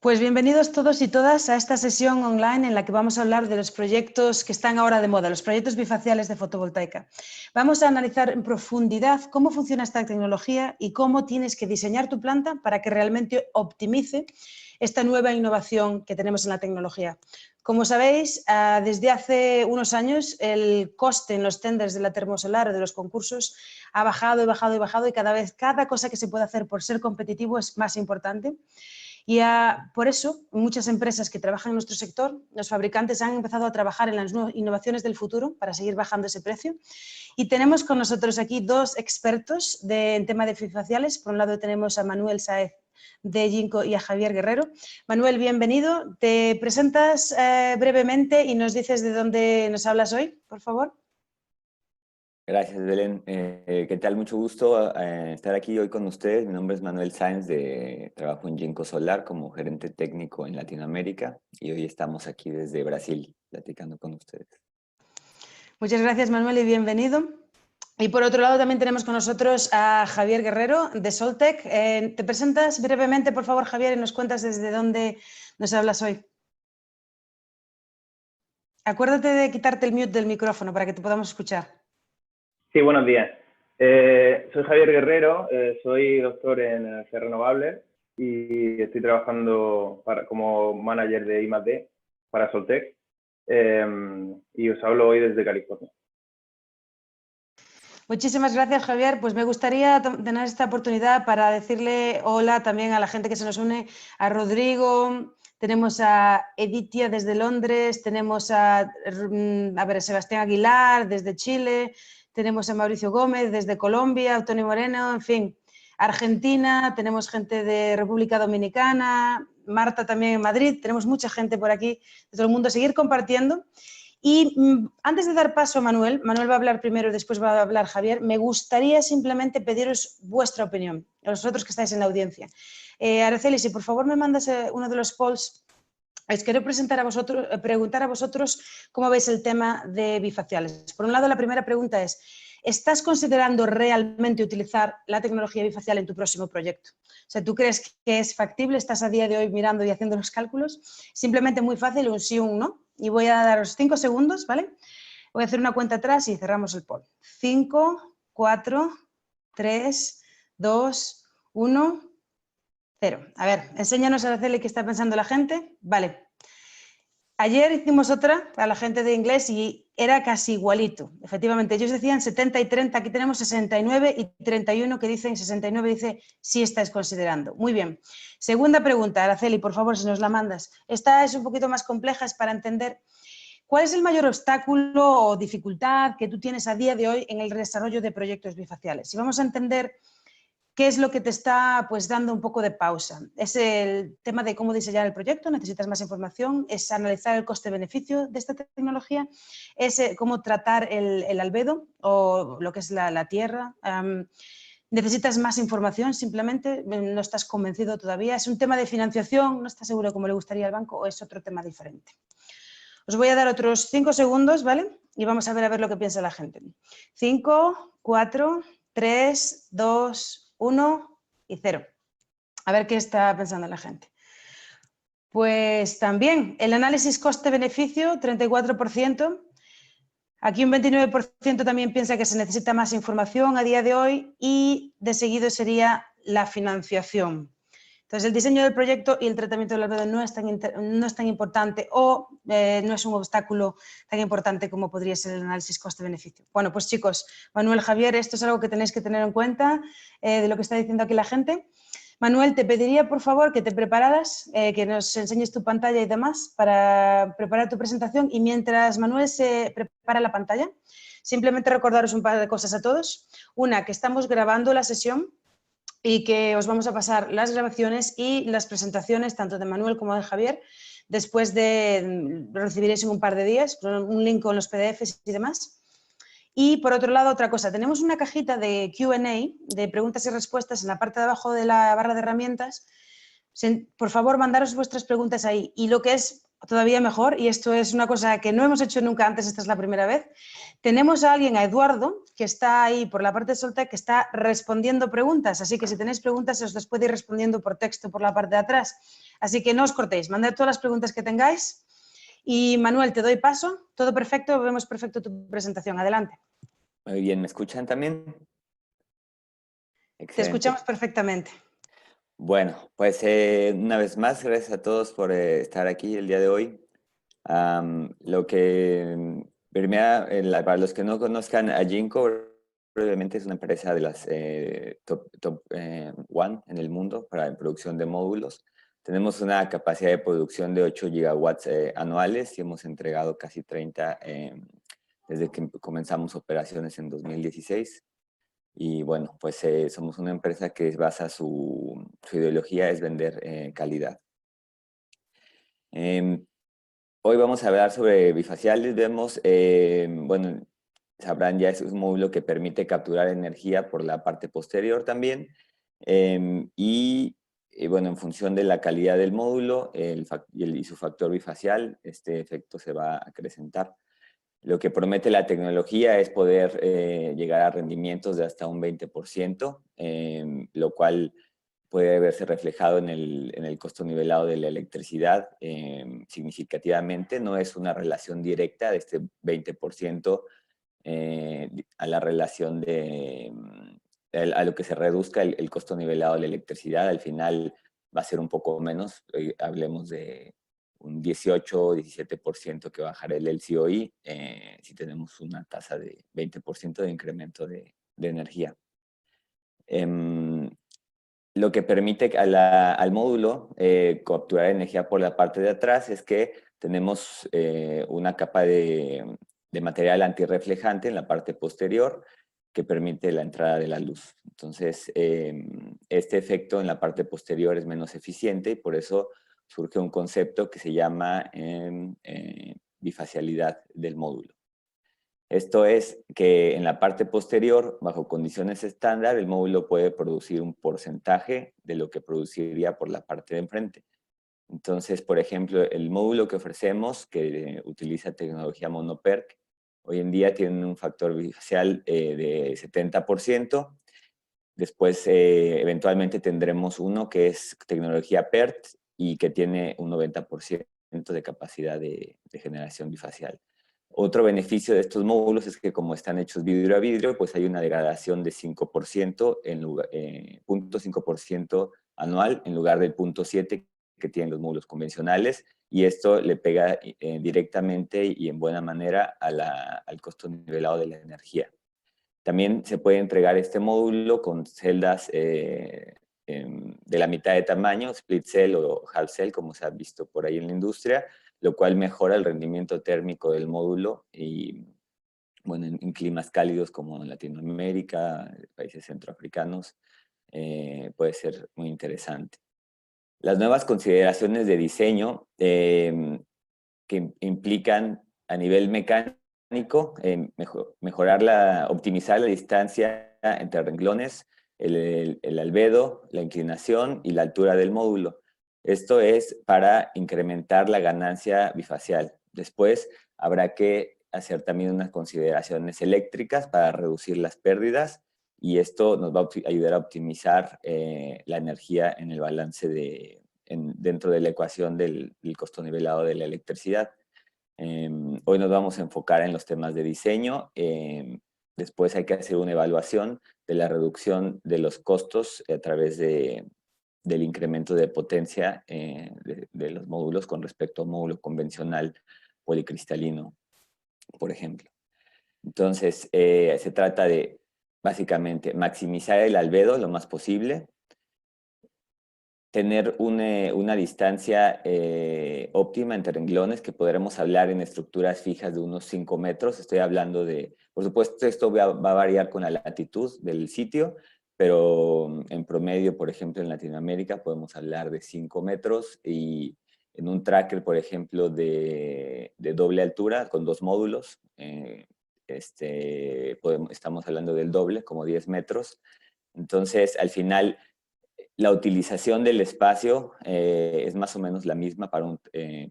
Pues bienvenidos todos y todas a esta sesión online en la que vamos a hablar de los proyectos que están ahora de moda, los proyectos bifaciales de fotovoltaica. Vamos a analizar en profundidad cómo funciona esta tecnología y cómo tienes que diseñar tu planta para que realmente optimice esta nueva innovación que tenemos en la tecnología. Como sabéis, desde hace unos años el coste en los tenders de la termosolar o de los concursos ha bajado y cada vez cada cosa que se puede hacer por ser competitivo es más importante. Y por eso muchas empresas que trabajan en nuestro sector, los fabricantes han empezado a trabajar en las innovaciones del futuro para seguir bajando ese precio. Y tenemos con nosotros aquí dos expertos en tema de bifaciales. Por un lado tenemos a Manuel Sáez de Jinko y a Javier Guerrero. Manuel, bienvenido. Te presentas brevemente y nos dices de dónde nos hablas hoy, por favor. Gracias, Belén. ¿Qué tal? Mucho gusto estar aquí hoy con ustedes. Mi nombre es Manuel Sáenz, trabajo en Jinko Solar como gerente técnico en Latinoamérica y hoy estamos aquí desde Brasil platicando con ustedes. Muchas gracias, Manuel, y bienvenido. Y por otro lado también tenemos con nosotros a Javier Guerrero de Soltec. ¿Te presentas brevemente, por favor, Javier, y nos cuentas desde dónde nos hablas hoy? Acuérdate de quitarte el mute del micrófono para que te podamos escuchar. Sí, buenos días. Soy Javier Guerrero, soy doctor en energías renovables y estoy trabajando como manager de I+D para Soltec y os hablo hoy desde California. Muchísimas gracias, Javier. Pues me gustaría tener esta oportunidad para decirle hola también a la gente que se nos une, a Rodrigo, tenemos a Editia desde Londres, tenemos a Sebastián Aguilar desde Chile, tenemos a Mauricio Gómez desde Colombia, a Tony Moreno, en fin, Argentina, tenemos gente de República Dominicana, Marta también en Madrid, tenemos mucha gente por aquí de todo el mundo. Seguir compartiendo. Y antes de dar paso a Manuel va a hablar primero y después va a hablar Javier, me gustaría simplemente pediros vuestra opinión, a vosotros que estáis en la audiencia. Araceli, si por favor me mandas uno de los polls. Les quiero preguntar a vosotros cómo veis el tema de bifaciales. Por un lado, la primera pregunta es, ¿estás considerando realmente utilizar la tecnología bifacial en tu próximo proyecto? O sea, ¿tú crees que es factible? ¿Estás a día de hoy mirando y haciendo los cálculos? Simplemente muy fácil, un sí o un no. Y voy a daros 5 segundos, ¿vale? Voy a hacer una cuenta atrás y cerramos el poll. 5, 4, 3, 2, 1... 0. A ver, enséñanos, Araceli, qué está pensando la gente. Vale. Ayer hicimos otra a la gente de inglés y era casi igualito. Efectivamente, ellos decían 70 y 30, aquí tenemos 69 y 31 que dicen, 69 dice sí estáis considerando. Muy bien. Segunda pregunta, Araceli, por favor, si nos la mandas. Esta es un poquito más compleja, es para entender cuál es el mayor obstáculo o dificultad que tú tienes a día de hoy en el desarrollo de proyectos bifaciales. Si vamos a entender ¿qué es lo que te está dando un poco de pausa? ¿Es el tema de cómo diseñar el proyecto? ¿Necesitas más información? ¿Es analizar el coste-beneficio de esta tecnología? ¿Es cómo tratar el albedo o lo que es la tierra? ¿Necesitas más información simplemente? ¿No estás convencido todavía? ¿Es un tema de financiación? ¿No estás seguro cómo le gustaría al banco o es otro tema diferente? Os voy a dar otros 5 segundos, ¿vale? Y vamos a ver lo que piensa la gente. 5, 4, 3, 2, 1 y 0. A ver qué está pensando la gente. Pues también el análisis coste-beneficio, 34%. Aquí un 29% también piensa que se necesita más información a día de hoy y de seguido sería la financiación. Entonces, el diseño del proyecto y el tratamiento del albedo no es tan importante o no es un obstáculo tan importante como podría ser el análisis coste-beneficio. Bueno, pues chicos, Manuel, Javier, esto es algo que tenéis que tener en cuenta de lo que está diciendo aquí la gente. Manuel, te pediría, por favor, que te prepararas, que nos enseñes tu pantalla y demás para preparar tu presentación y mientras Manuel se prepara la pantalla, simplemente recordaros un par de cosas a todos. Una, que estamos grabando la sesión y que os vamos a pasar las grabaciones y las presentaciones tanto de Manuel como de Javier. Después recibiréis en un par de días un link con los PDFs y demás. Y por otro lado, otra cosa, tenemos una cajita de Q&A, de preguntas y respuestas en la parte de abajo de la barra de herramientas. Por favor, mandaros vuestras preguntas ahí. Y lo que es todavía mejor, y esto es una cosa que no hemos hecho nunca antes, esta es la primera vez. Tenemos a alguien, a Eduardo, que está ahí por la parte de Soltec, que está respondiendo preguntas, así que si tenéis preguntas os las puede ir respondiendo por texto por la parte de atrás. Así que no os cortéis, mandad todas las preguntas que tengáis. Y Manuel, te doy paso. Todo perfecto, vemos perfecto tu presentación. Adelante. Muy bien, ¿me escuchan también? Te escuchamos Excelente. perfectamente. Bueno, pues una vez más, gracias a todos por estar aquí el día de hoy. Lo que para los que no conozcan a Jinko, brevemente es una empresa de las top one en el mundo para la producción de módulos. Tenemos una capacidad de producción de 8 gigawatts anuales y hemos entregado casi 30 desde que comenzamos operaciones en 2016. Y bueno, pues somos una empresa que basa su ideología es vender calidad. Hoy vamos a hablar sobre bifaciales. Vemos, bueno, sabrán ya, es un módulo que permite capturar energía por la parte posterior también. Y bueno, en función de la calidad del módulo y su factor bifacial, este efecto se va a acrecentar. Lo que promete la tecnología es poder llegar a rendimientos de hasta un 20%, lo cual puede verse reflejado en el costo nivelado de la electricidad significativamente. No es una relación directa de este 20% a la relación a lo que se reduzca el costo nivelado de la electricidad. Al final va a ser un poco menos, hablemos de un 18 o 17% que bajará el LCOE si tenemos una tasa de 20% de incremento de energía. Lo que permite al módulo capturar energía por la parte de atrás es que tenemos una capa de material antirreflejante en la parte posterior que permite la entrada de la luz. Entonces, este efecto en la parte posterior es menos eficiente y por eso surge un concepto que se llama bifacialidad del módulo. Esto es que en la parte posterior, bajo condiciones estándar, el módulo puede producir un porcentaje de lo que produciría por la parte de enfrente. Entonces, por ejemplo, el módulo que ofrecemos, que utiliza tecnología monoPERC, hoy en día tiene un factor bifacial de 70%. Después, eventualmente tendremos uno que es tecnología PERT y que tiene un 90% de capacidad de generación bifacial. Otro beneficio de estos módulos es que como están hechos vidrio a vidrio, pues hay una degradación de 5%, 0.5% anual en lugar del 0.7% que tienen los módulos convencionales, y esto le pega directamente y en buena manera al costo nivelado de la energía. También se puede entregar este módulo con celdas de la mitad de tamaño, split cell o half cell, como se ha visto por ahí en la industria, lo cual mejora el rendimiento térmico del módulo y, bueno, en climas cálidos como en Latinoamérica, países centroafricanos, puede ser muy interesante. Las nuevas consideraciones de diseño que implican a nivel mecánico optimizar la distancia entre renglones, el albedo, la inclinación y la altura del módulo. Esto es para incrementar la ganancia bifacial. Después habrá que hacer también unas consideraciones eléctricas para reducir las pérdidas y esto nos va a ayudar a optimizar la energía en el balance dentro de la ecuación del costo nivelado de la electricidad. Hoy nos vamos a enfocar en los temas de diseño. Después hay que hacer una evaluación de la reducción de los costos a través del incremento de potencia de los módulos con respecto a un módulo convencional policristalino, por ejemplo. Entonces, se trata de, básicamente, maximizar el albedo lo más posible, tener una distancia óptima entre renglones, que podremos hablar en estructuras fijas de unos 5 metros. Estoy hablando de, por supuesto, esto va a variar con la latitud del sitio, pero en promedio, por ejemplo, en Latinoamérica podemos hablar de 5 metros y en un tracker, por ejemplo, de doble altura con 2 módulos, estamos hablando del doble, como 10 metros. Entonces, al final, La utilización del espacio es más o menos la misma para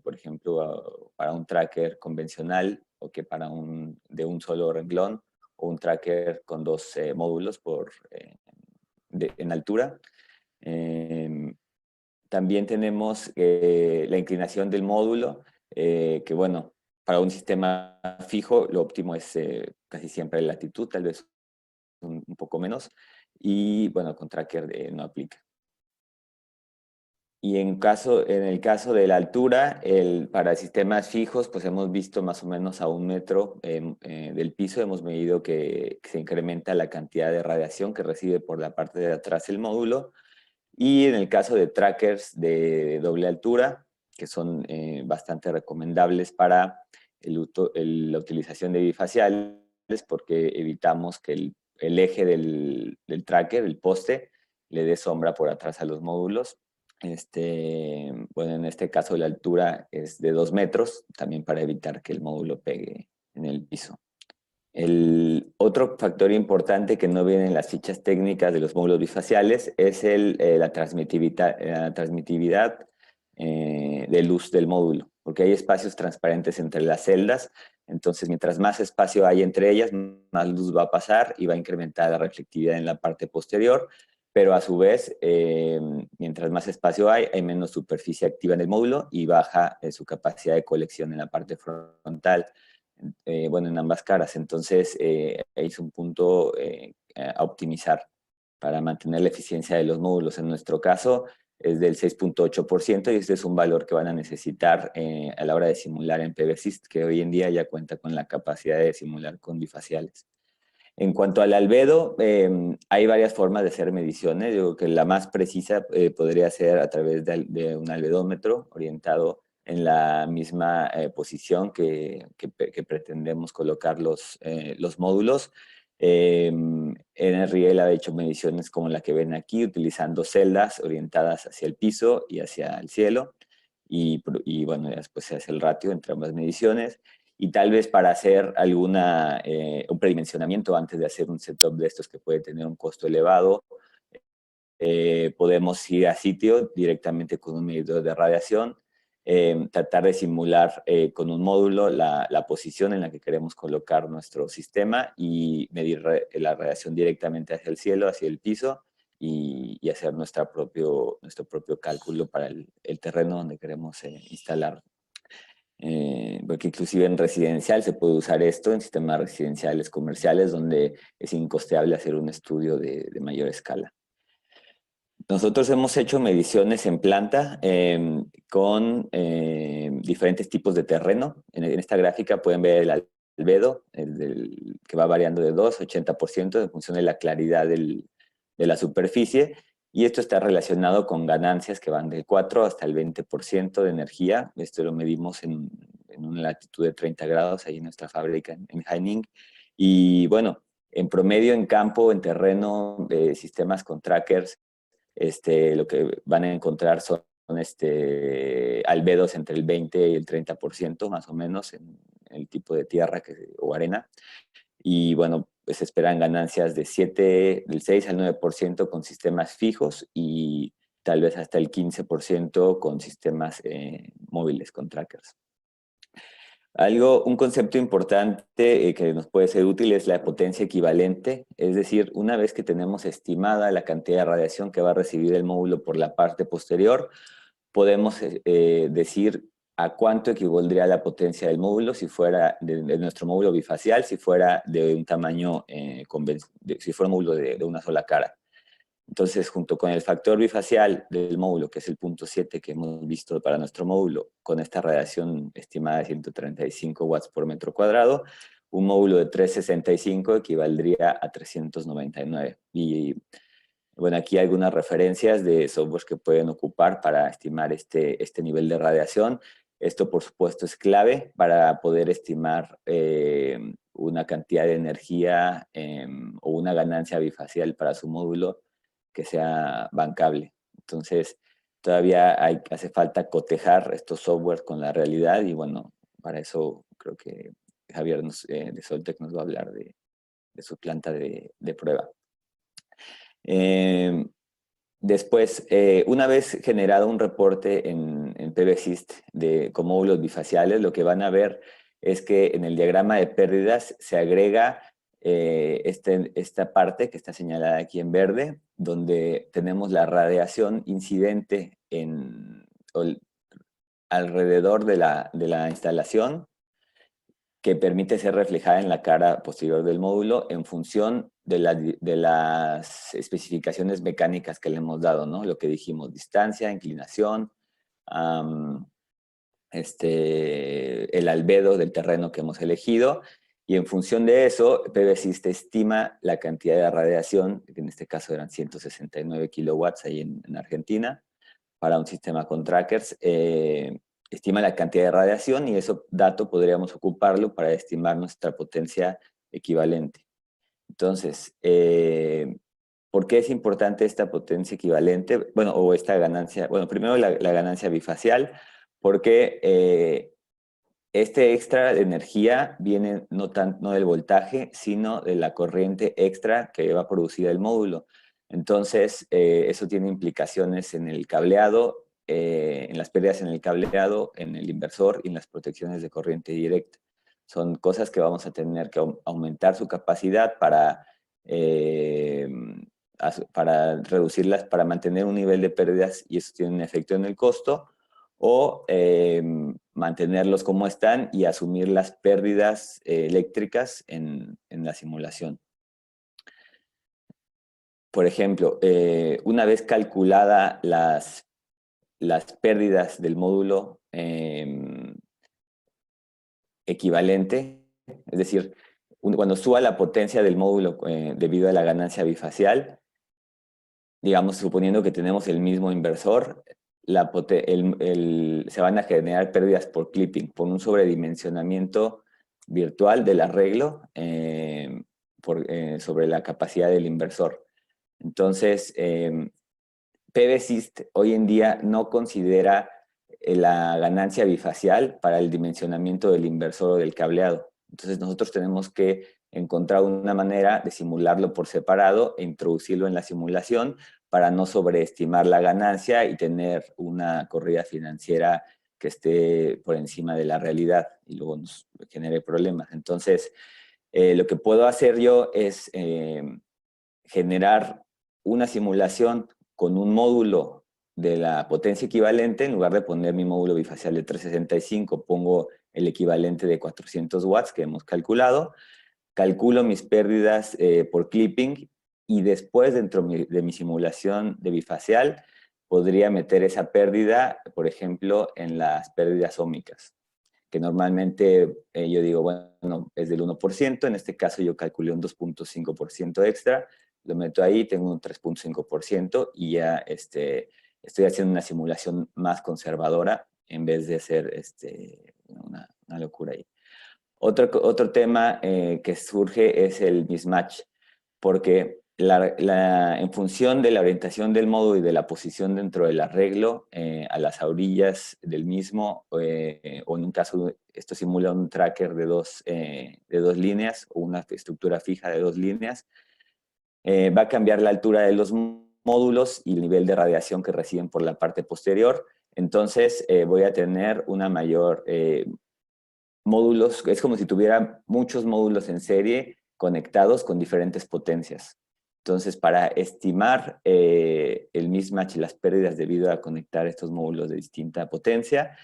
por ejemplo, para un tracker convencional o que para de un solo renglón o un tracker con dos módulos en altura. También tenemos la inclinación del módulo, que bueno, para un sistema fijo lo óptimo es casi siempre la latitud, tal vez un poco menos, y bueno, con tracker no aplica. Y en el caso de la altura, para sistemas fijos, pues hemos visto más o menos a 1 metro del piso, hemos medido que se incrementa la cantidad de radiación que recibe por la parte de atrás el módulo. Y en el caso de trackers de doble altura, que son bastante recomendables para la utilización de bifaciales, porque evitamos que el eje del tracker, el poste, le dé sombra por atrás a los módulos. Bueno, en este caso la altura es de 2 metros, también para evitar que el módulo pegue en el piso. El otro factor importante que no viene en las fichas técnicas de los módulos bifaciales es la transmitividad de luz del módulo, porque hay espacios transparentes entre las celdas, entonces mientras más espacio hay entre ellas, más luz va a pasar y va a incrementar la reflectividad en la parte posterior, pero a su vez, mientras más espacio hay menos superficie activa en el módulo y baja su capacidad de colección en la parte frontal. Bueno, en ambas caras. Entonces, es un punto a optimizar para mantener la eficiencia de los módulos. En nuestro caso, es del 6.8% y este es un valor que van a necesitar a la hora de simular en PVSys, que hoy en día ya cuenta con la capacidad de simular con bifaciales. En cuanto al albedo, hay varias formas de hacer mediciones. Yo creo que la más precisa podría ser a través de un albedómetro orientado en la misma posición que pretendemos colocar los módulos. NREL ha hecho mediciones como la que ven aquí, utilizando celdas orientadas hacia el piso y hacia el cielo. Y bueno, después se hace el ratio entre ambas mediciones. Y tal vez para hacer un predimensionamiento antes de hacer un setup de estos que puede tener un costo elevado, podemos ir a sitio directamente con un medidor de radiación, tratar de simular con un módulo la posición en la que queremos colocar nuestro sistema y medir la radiación directamente hacia el cielo, hacia el piso, y hacer nuestro propio cálculo para el terreno donde queremos instalar. Porque inclusive en residencial se puede usar esto, en sistemas residenciales comerciales, donde es incosteable hacer un estudio de mayor escala. Nosotros hemos hecho mediciones en planta con diferentes tipos de terreno. En esta gráfica pueden ver el albedo, que va variando de 2 a 80% en función de la claridad de la superficie. Y esto está relacionado con ganancias que van del 4 hasta el 20% de energía. Esto lo medimos en una latitud de 30 grados, ahí en nuestra fábrica en Haining. Y bueno, en promedio en campo, en terreno, de sistemas con trackers, lo que van a encontrar son albedos entre el 20 y el 30% más o menos en el tipo de tierra o arena. Y bueno, pues esperan ganancias del 6 al 9% con sistemas fijos y tal vez hasta el 15% con sistemas móviles, con trackers. Un concepto importante que nos puede ser útil es la potencia equivalente, es decir, una vez que tenemos estimada la cantidad de radiación que va a recibir el módulo por la parte posterior, podemos decir a cuánto equivaldría la potencia del módulo si fuera de nuestro módulo bifacial, si fuera de un tamaño, si fuera un módulo de una sola cara. Entonces, junto con el factor bifacial del módulo, que es el 0.7 que hemos visto para nuestro módulo, con esta radiación estimada de 135 watts por metro cuadrado, un módulo de 365 equivaldría a 399. Y bueno, aquí hay algunas referencias de softwares que pueden ocupar para estimar este nivel de radiación. Esto, por supuesto, es clave para poder estimar una cantidad de energía o una ganancia bifacial para su módulo que sea bancable. Entonces, todavía hace falta cotejar estos softwares con la realidad y bueno, para eso creo que Javier de Soltec nos va a hablar de su planta de prueba. Después, una vez generado un reporte en PVSYST con módulos bifaciales, lo que van a ver es que en el diagrama de pérdidas se agrega esta parte que está señalada aquí en verde, donde tenemos la radiación incidente alrededor de la instalación, que permite ser reflejada en la cara posterior del módulo en función de las especificaciones mecánicas que le hemos dado, ¿no? Lo que dijimos, distancia, inclinación, el albedo del terreno que hemos elegido, y en función de eso, PVSYST estima la cantidad de radiación, que en este caso eran 169 kilowatts ahí en Argentina, para un sistema con trackers, estima la cantidad de radiación y ese dato podríamos ocuparlo para estimar nuestra potencia equivalente. Entonces, ¿por qué es importante esta potencia equivalente? Bueno, o esta ganancia, bueno, primero la ganancia bifacial, porque este extra de energía viene no del voltaje, sino de la corriente extra que va a producir el módulo. Entonces, eso tiene implicaciones en el cableado, en las pérdidas en el cableado, en el inversor y en las protecciones de corriente directa. Son cosas que vamos a tener que aumentar su capacidad para reducirlas, para mantener un nivel de pérdidas, y eso tiene un efecto en el costo, o mantenerlos como están y asumir las pérdidas eléctricas en la simulación. Por ejemplo, una vez calculada las pérdidas del módulo equivalente, es decir, cuando suba la potencia del módulo debido a la ganancia bifacial, digamos, suponiendo que tenemos el mismo inversor, se van a generar pérdidas por clipping, por un sobredimensionamiento virtual del arreglo sobre la capacidad del inversor. Entonces, PVSYST hoy en día no considera la ganancia bifacial para el dimensionamiento del inversor o del cableado. Entonces nosotros tenemos que encontrar una manera de simularlo por separado e introducirlo en la simulación para no sobreestimar la ganancia y tener una corrida financiera que esté por encima de la realidad y luego nos genere problemas. Entonces, lo que puedo hacer yo es generar una simulación con un módulo de la potencia equivalente. En lugar de poner mi módulo bifacial de 365, pongo el equivalente de 400 watts que hemos calculado, calculo mis pérdidas por clipping, y después dentro de mi simulación de bifacial podría meter esa pérdida, por ejemplo, en las pérdidas óhmicas, que normalmente yo digo, bueno, es del 1%, en este caso yo calculé un 2.5% extra, lo meto ahí, tengo un 3.5% y ya estoy haciendo una simulación más conservadora en vez de hacer una locura ahí. Otro tema que surge es el mismatch, porque en función de la orientación del módulo y de la posición dentro del arreglo, a las orillas del mismo, o en un caso, esto simula un tracker de dos líneas o una estructura fija de 2 líneas, va a cambiar la altura de los módulos y el nivel de radiación que reciben por la parte posterior. Entonces voy a tener una mayor módulos, es como si tuviera muchos módulos en serie conectados con diferentes potencias. Entonces, para estimar el mismatch y las pérdidas debido a conectar estos módulos de distinta potencia,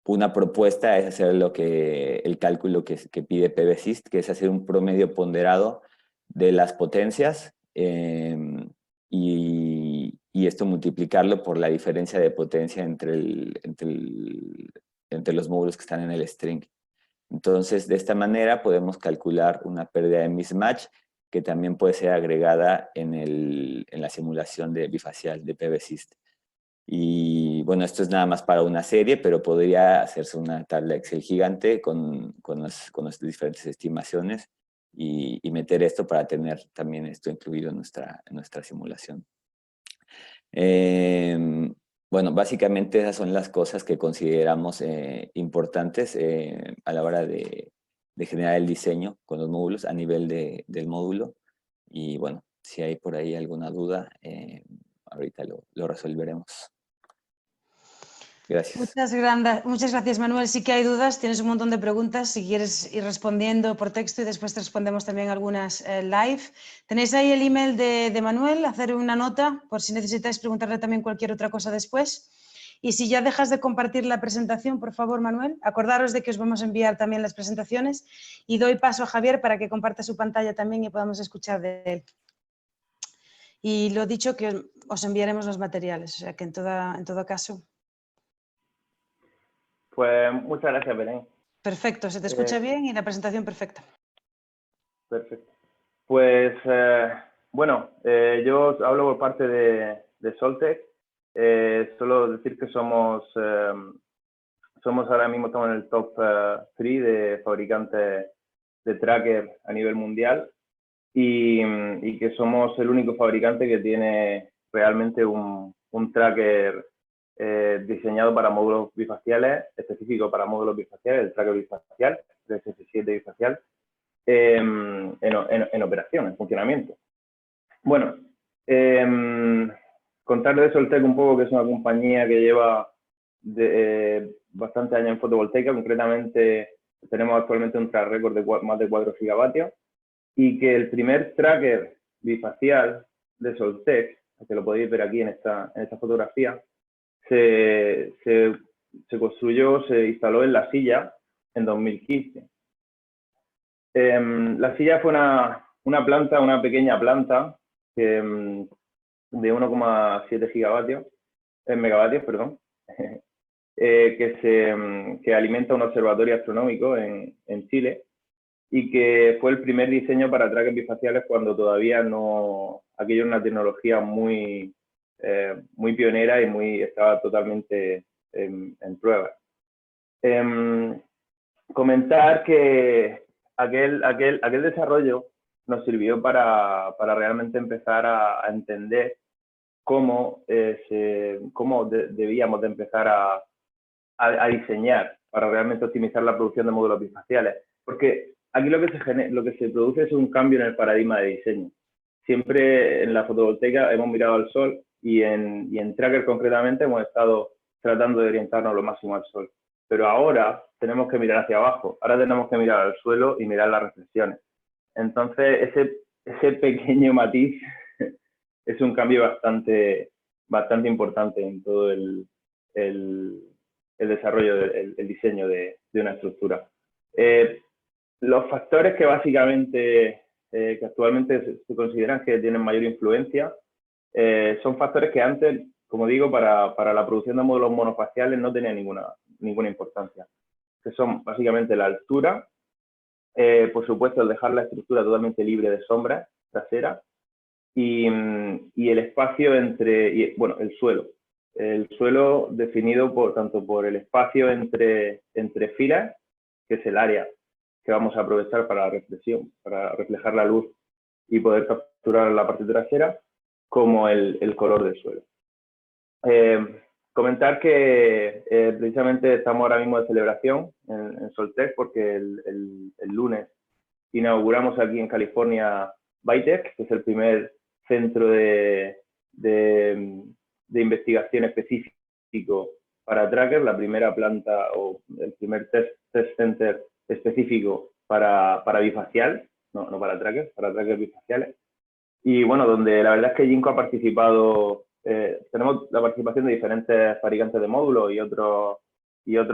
una propuesta es hacer el cálculo que pide PVSYST, que es hacer un promedio ponderado de las potencias y esto multiplicarlo por la diferencia de potencia entre los módulos que están en el string. Entonces, de esta manera podemos calcular una pérdida de mismatch que también puede ser agregada en la simulación de bifacial de PVSYST. Y bueno, esto es nada más para una serie, pero podría hacerse una tabla Excel gigante con las diferentes estimaciones y meter esto para tener también esto incluido en nuestra simulación. Bueno, básicamente esas son las cosas que consideramos importantes a la hora de generar el diseño con los módulos a nivel del módulo. Y bueno, si hay por ahí alguna duda, ahorita lo resolveremos. Gracias. Muchas gracias, Manuel. Sí que hay dudas, tienes un montón de preguntas. Si quieres ir respondiendo por texto y después te respondemos también algunas live. Tenéis ahí el email de Manuel, hacer una nota por si necesitáis preguntarle también cualquier otra cosa después. Y si ya dejas de compartir la presentación, por favor, Manuel, acordaros de que os vamos a enviar también las presentaciones y doy paso a Javier para que comparta su pantalla también y podamos escuchar de él. Y lo dicho, que os enviaremos los materiales, o sea que en todo caso... Pues muchas gracias, Belén. Perfecto, se te escucha bien y la presentación perfecta. Perfecto. Pues, bueno, yo hablo por parte de Soltec. Solo decir que somos ahora mismo, estamos en el top 3 de fabricantes de tracker a nivel mundial y que somos el único fabricante que tiene realmente un tracker diseñado para módulos bifaciales, específico para módulos bifaciales, el tracker bifacial, el S7 bifacial, en operación, en funcionamiento. Bueno, contarles de Soltec un poco, que es una compañía que lleva bastantes años en fotovoltaica. Concretamente tenemos actualmente un track record de más de 4 gigavatios y que el primer tracker bifacial de Soltec, que lo podéis ver aquí en esta fotografía, se construyó, se instaló en La Silla en 2015. La Silla fue una pequeña planta de 1,7 megavatios, perdón, que alimenta un observatorio astronómico en Chile y que fue el primer diseño para trackers bifaciales cuando todavía aquello era una tecnología muy pionera y estaba totalmente en prueba. Comentar que aquel desarrollo nos sirvió para realmente empezar a entender cómo debíamos de empezar a diseñar para realmente optimizar la producción de módulos bifaciales. Porque aquí lo que se produce es un cambio en el paradigma de diseño. Siempre en la fotovoltaica hemos mirado al sol y en tracker concretamente hemos estado tratando de orientarnos lo máximo al sol. Pero ahora tenemos que mirar hacia abajo, ahora tenemos que mirar al suelo y mirar las reflexiones. Entonces, ese pequeño matiz es un cambio bastante importante en todo el desarrollo, el diseño de una estructura. Los factores que básicamente, que actualmente se consideran que tienen mayor influencia, son factores que antes, como digo, para la producción de módulos monofaciales no tenían ninguna importancia, que son básicamente la altura, por supuesto el dejar la estructura totalmente libre de sombras traseras y el espacio bueno, el suelo. El suelo definido tanto por el espacio entre filas, que es el área que vamos a aprovechar para la reflexión, para reflejar la luz y poder capturar la parte trasera, como el color del suelo. Comentar que precisamente estamos ahora mismo de celebración en Soltec porque el lunes inauguramos aquí en California BITEC, que es el primer centro de investigación específico para tracker, la primera planta o el primer test center específico para bifacial, no para trackers bifaciales. Y bueno, donde la verdad es que Jinko ha participado, tenemos la participación de diferentes fabricantes de módulos y otros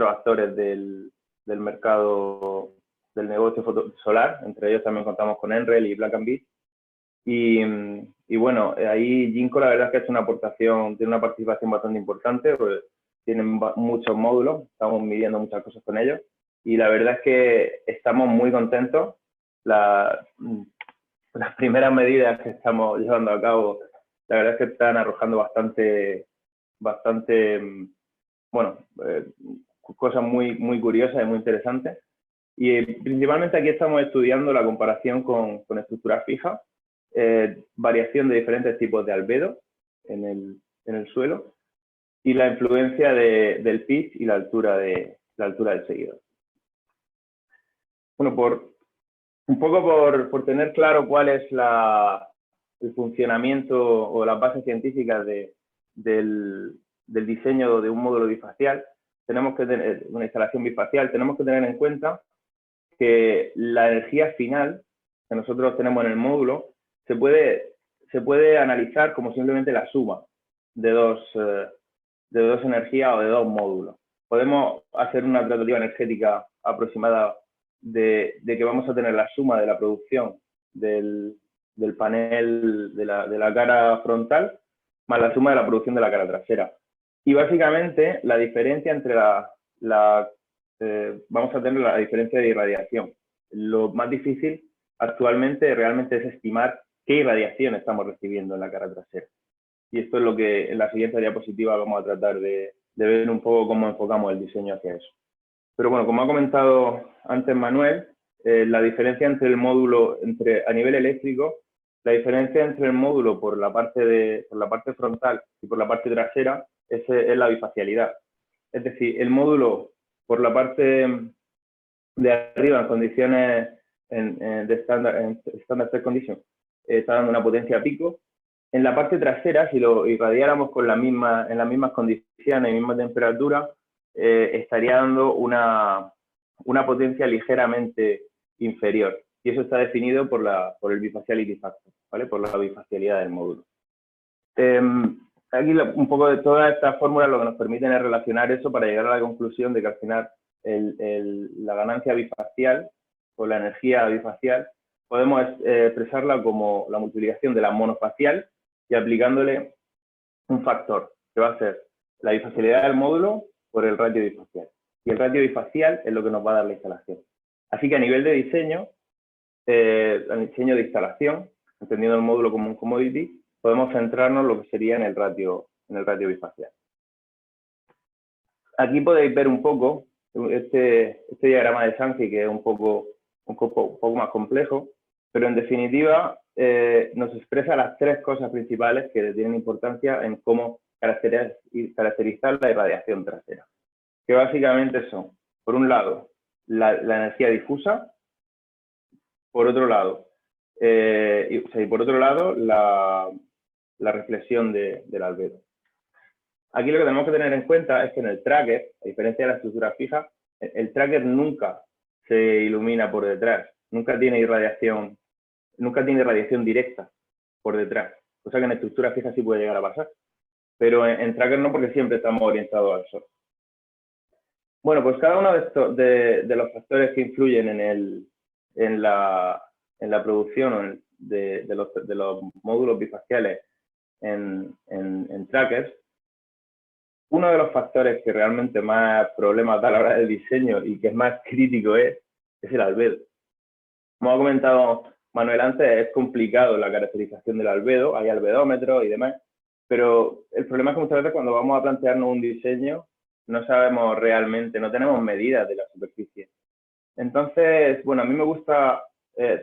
actores del mercado del negocio solar, entre ellos también contamos con Enrel y Black & Veatch. Y bueno, ahí Jinko la verdad es que es una aportación, tiene una participación bastante importante, pues tienen muchos módulos, estamos midiendo muchas cosas con ellos y la verdad es que estamos muy contentos. Las primeras medidas que estamos llevando a cabo, la verdad es que están arrojando bastante bueno, cosas muy curiosas y muy interesantes. Y principalmente aquí estamos estudiando la comparación con estructuras fijas, variación de diferentes tipos de albedo en el suelo y la influencia del pitch y la altura del seguidor. Bueno, un poco por tener claro cuál es la el funcionamiento o las bases científicas del diseño de un módulo bifacial, tenemos que tener una instalación bifacial, tenemos que tener en cuenta que la energía final que nosotros tenemos en el módulo se puede analizar como simplemente la suma de dos energías o de dos módulos. Podemos hacer una tratativa energética aproximada de que vamos a tener la suma de la producción del panel de la cara frontal más la suma de la producción de la cara trasera. Y básicamente la diferencia entre vamos a tener la diferencia de irradiación. Lo más difícil actualmente realmente es estimar qué irradiación estamos recibiendo en la cara trasera. Y esto es lo que en la siguiente diapositiva vamos a tratar de ver un poco cómo enfocamos el diseño hacia eso. Pero bueno, como ha comentado antes Manuel, la diferencia entre el módulo, a nivel eléctrico, la diferencia entre el módulo por la parte frontal y por la parte trasera es la bifacialidad. Es decir, el módulo por la parte de arriba en condiciones de standard set condition está dando una potencia pico. En la parte trasera, si lo irradiáramos en las mismas condiciones y misma temperatura, estaría dando una potencia ligeramente inferior. Y eso está definido por el bifaciality factor, ¿vale? Por la bifacialidad del módulo. Aquí un poco de todas estas fórmulas lo que nos permiten es relacionar eso para llegar a la conclusión de que al final la ganancia bifacial o la energía bifacial podemos expresarla como la multiplicación de la monofacial y aplicándole un factor que va a ser la bifacialidad del módulo por el ratio bifacial. Y el ratio bifacial es lo que nos va a dar la instalación. Así que a nivel de diseño, el diseño de instalación, entendiendo el módulo como un commodity, podemos centrarnos en lo que sería en el ratio bifacial. Aquí podéis ver un poco este diagrama de Sankey, que es un poco más complejo, pero en definitiva nos expresa las tres cosas principales que tienen importancia en cómo caracterizar la irradiación trasera, que básicamente son, por un lado, la energía difusa, por otro lado, la reflexión del albedo. Aquí lo que tenemos que tener en cuenta es que en el tracker, a diferencia de la estructura fija, el tracker nunca se ilumina por detrás, nunca tiene irradiación directa por detrás, cosa que en estructura fija sí puede llegar a pasar, pero en tracker no, porque siempre estamos orientados al sol. Bueno, pues cada uno de los factores que influyen en la producción de los módulos bifaciales en trackers, uno de los factores que realmente más problemas da a la hora del diseño y que es más crítico es el albedo. Como ha comentado Manuel antes, es complicado la caracterización del albedo, hay albedómetros y demás, pero el problema es que muchas veces cuando vamos a plantearnos un diseño no sabemos realmente, no tenemos medidas de la superficie. Entonces, bueno, a mí me gusta,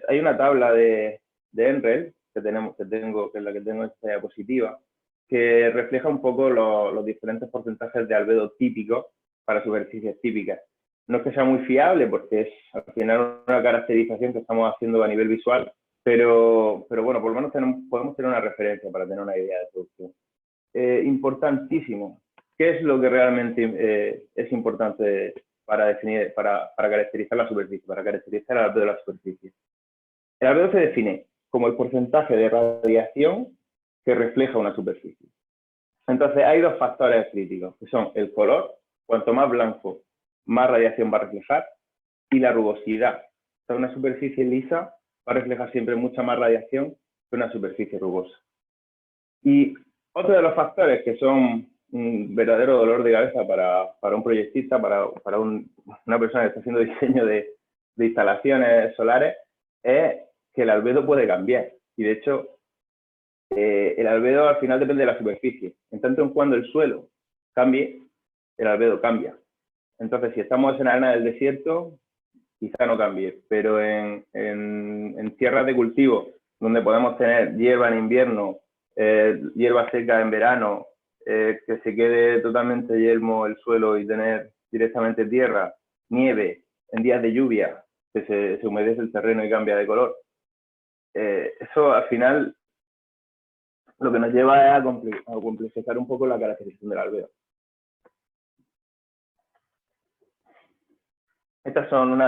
hay una tabla de NREL que es la que tengo en esta diapositiva, que refleja un poco los diferentes porcentajes de albedo típicos para superficies típicas. No es que sea muy fiable porque es al final una caracterización que estamos haciendo a nivel visual, pero bueno, por lo menos podemos tener una referencia para tener una idea de producción. Importantísimo. ¿Qué es lo que realmente es importante para definir, para caracterizar la superficie, para caracterizar el albedo de la superficie? El albedo se define como el porcentaje de radiación que refleja una superficie. Entonces, hay dos factores críticos, que son el color, cuanto más blanco, más radiación va a reflejar, y la rugosidad. O sea, una superficie lisa va a reflejar siempre mucha más radiación que una superficie rugosa. Y otro de los factores que son un verdadero dolor de cabeza para un proyectista, para una persona que está haciendo diseño de instalaciones solares, es que el albedo puede cambiar. Y de hecho, el albedo al final depende de la superficie. En tanto en cuando el suelo cambie, el albedo cambia. Entonces, si estamos en la arena del desierto, quizá no cambie, pero en tierras de cultivo, donde podemos tener hierba en invierno, hierba seca en verano, que se quede totalmente yermo el suelo y tener directamente tierra, nieve, en días de lluvia, que se humedece el terreno y cambia de color. Eso al final lo que nos lleva es a complejificar un poco la caracterización del albedo. Estas son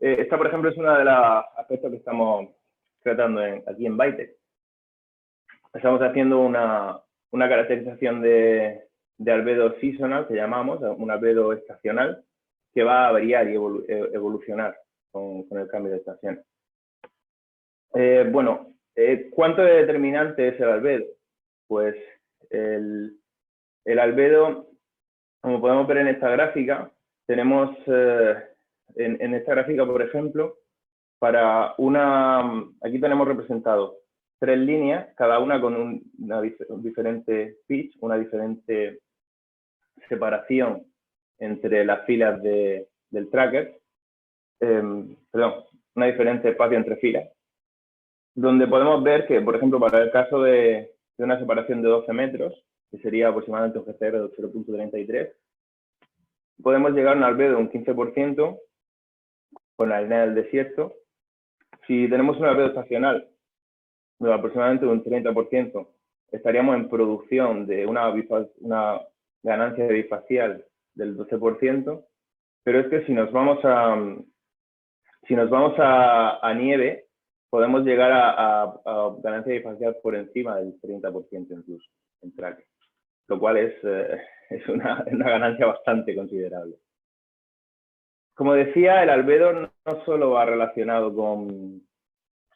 esta, por ejemplo, es una de los aspectos que estamos tratando aquí en Bytec. Estamos haciendo una caracterización de albedo seasonal, que llamamos, un albedo estacional, que va a variar y evolucionar con el cambio de estación. Bueno, ¿cuánto de determinante es el albedo? Pues el albedo, como podemos ver en esta gráfica, tenemos en esta gráfica, por ejemplo, aquí tenemos representado 3 líneas, cada una con un diferente pitch, una diferente separación entre las filas del tracker, perdón, una diferente espacio entre filas, donde podemos ver que, por ejemplo, para el caso de una separación de 12 metros, que sería aproximadamente un GCR de 0.33, podemos llegar a un albedo de un 15% con la línea del desierto. Si tenemos un albedo estacional de aproximadamente un 30%, estaríamos en producción de una ganancia bifacial del 12%, pero es que si nos vamos a nieve, podemos llegar a ganancia bifacial por encima del 30% incluso en tracker, lo cual es una ganancia bastante considerable. Como decía, el albedo no solo va relacionado con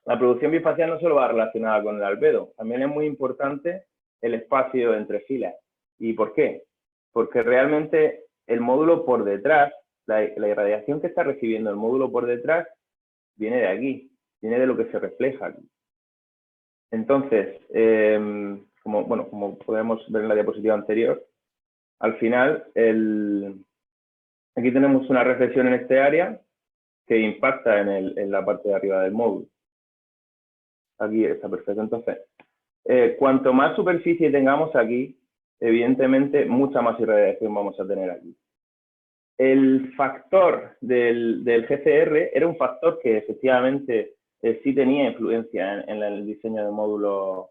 la producción bifacial, no solo va relacionada con el albedo, también es muy importante el espacio entre filas. ¿Y por qué? Porque realmente el módulo por detrás, la irradiación que está recibiendo el módulo por detrás, viene de aquí, viene de lo que se refleja aquí. Entonces, como podemos ver en la diapositiva anterior, al final, aquí tenemos una reflexión en este área que impacta en la parte de arriba del módulo. Aquí está perfecto. Entonces, cuanto más superficie tengamos aquí, evidentemente, mucha más irradiación vamos a tener aquí. El factor del GCR era un factor que efectivamente sí tenía influencia en el diseño de módulos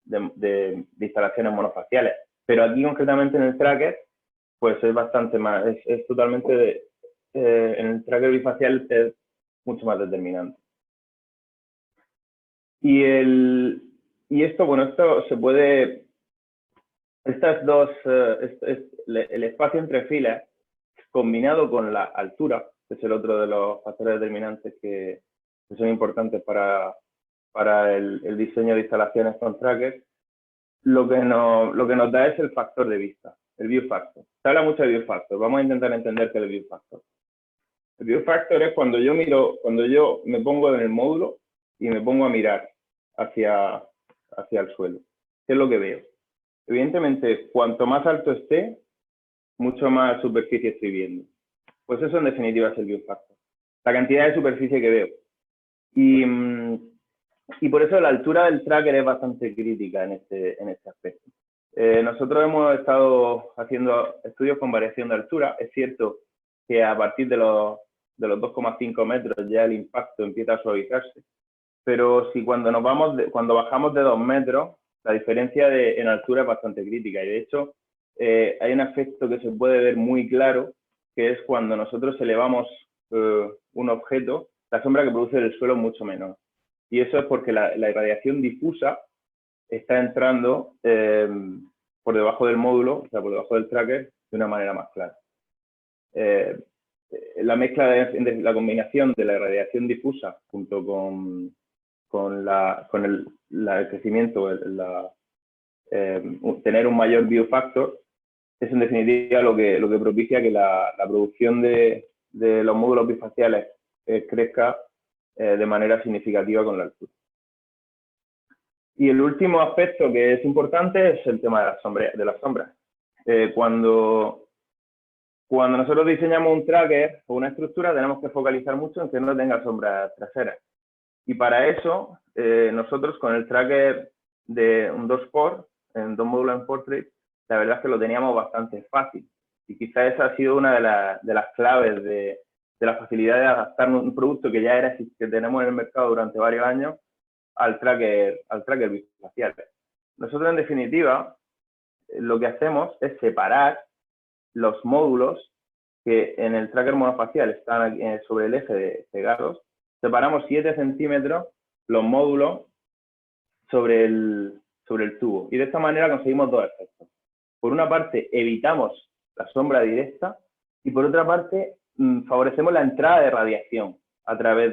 de instalaciones monofaciales, pero aquí concretamente en el tracker, pues es bastante más, es totalmente, en el tracker bifacial es mucho más determinante. Y esto, bueno, esto se puede, estas dos, el espacio entre filas, combinado con la altura, que es el otro de los factores determinantes que son importantes para el diseño de instalaciones con trackers, lo que nos da es el factor de vista, el view factor. Se habla mucho de view factor, vamos a intentar entender qué es el view factor. El view factor es cuando yo me pongo en el módulo y me pongo a mirar hacia el suelo. ¿Qué es lo que veo? Evidentemente, cuanto más alto esté, mucho más superficie estoy viendo. Pues eso en definitiva es el view factor, la cantidad de superficie que veo. Y por eso la altura del tracker es bastante crítica en este aspecto. Nosotros hemos estado haciendo estudios con variación de altura. Es cierto que a partir de los 2,5 metros ya el impacto empieza a suavizarse, pero si cuando bajamos de 2 metros, la diferencia en altura es bastante crítica. Y de hecho, hay un efecto que se puede ver muy claro, que es cuando nosotros elevamos un objeto, la sombra que produce el suelo es mucho menor. Y eso es porque la irradiación difusa está entrando por debajo del módulo, o sea, por debajo del tracker, de una manera más clara. La mezcla de la combinación de la irradiación difusa junto con el crecimiento, tener un mayor view factor, es en definitiva lo que propicia que la producción de los módulos bifaciales crezca de manera significativa con la altura. Y el último aspecto que es importante es el tema de las sombras. Cuando nosotros diseñamos un tracker o una estructura, tenemos que focalizar mucho en que no tenga sombras traseras. Y para eso, nosotros con el tracker de un 2-core, en 2 módulos en portrait, la verdad es que lo teníamos bastante fácil. Y quizás esa ha sido una de las claves de la facilidad de adaptar un producto que ya que tenemos en el mercado durante varios años al tracker bifacial. Nosotros, en definitiva, lo que hacemos es separar los módulos que en el tracker monofacial están sobre el eje de pegados. Separamos 7 centímetros los módulos sobre el tubo. Y de esta manera conseguimos dos efectos. Por una parte, evitamos la sombra directa y por otra parte, favorecemos la entrada de radiación a través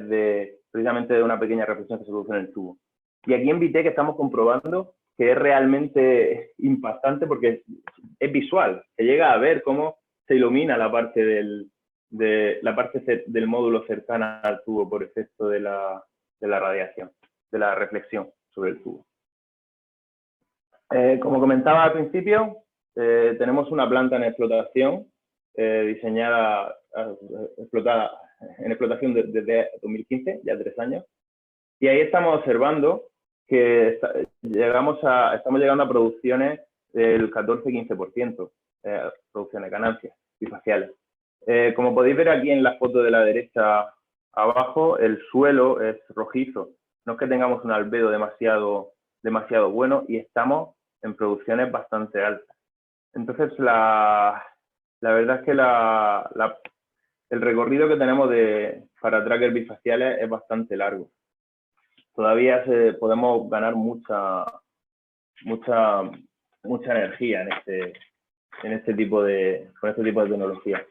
precisamente de una pequeña reflexión que se produce en el tubo. Y aquí en VITEC estamos comprobando que es realmente impactante porque es visual. Se llega a ver cómo se ilumina la parte del módulo cercana al tubo por efecto de la radiación, de la reflexión sobre el tubo. Como comentaba al principio, tenemos una planta en explotación, diseñada, en explotación desde 2015, ya 3 años, y ahí estamos observando que estamos llegando a producciones del 14-15%, producciones, ganancias bifaciales. Como podéis ver aquí en la foto de la derecha abajo, el suelo es rojizo. No es que tengamos un albedo demasiado bueno y estamos en producciones bastante altas. Entonces, la verdad es que el recorrido que tenemos para trackers bifaciales es bastante largo. Todavía podemos ganar mucha energía con este tipo de tecnología.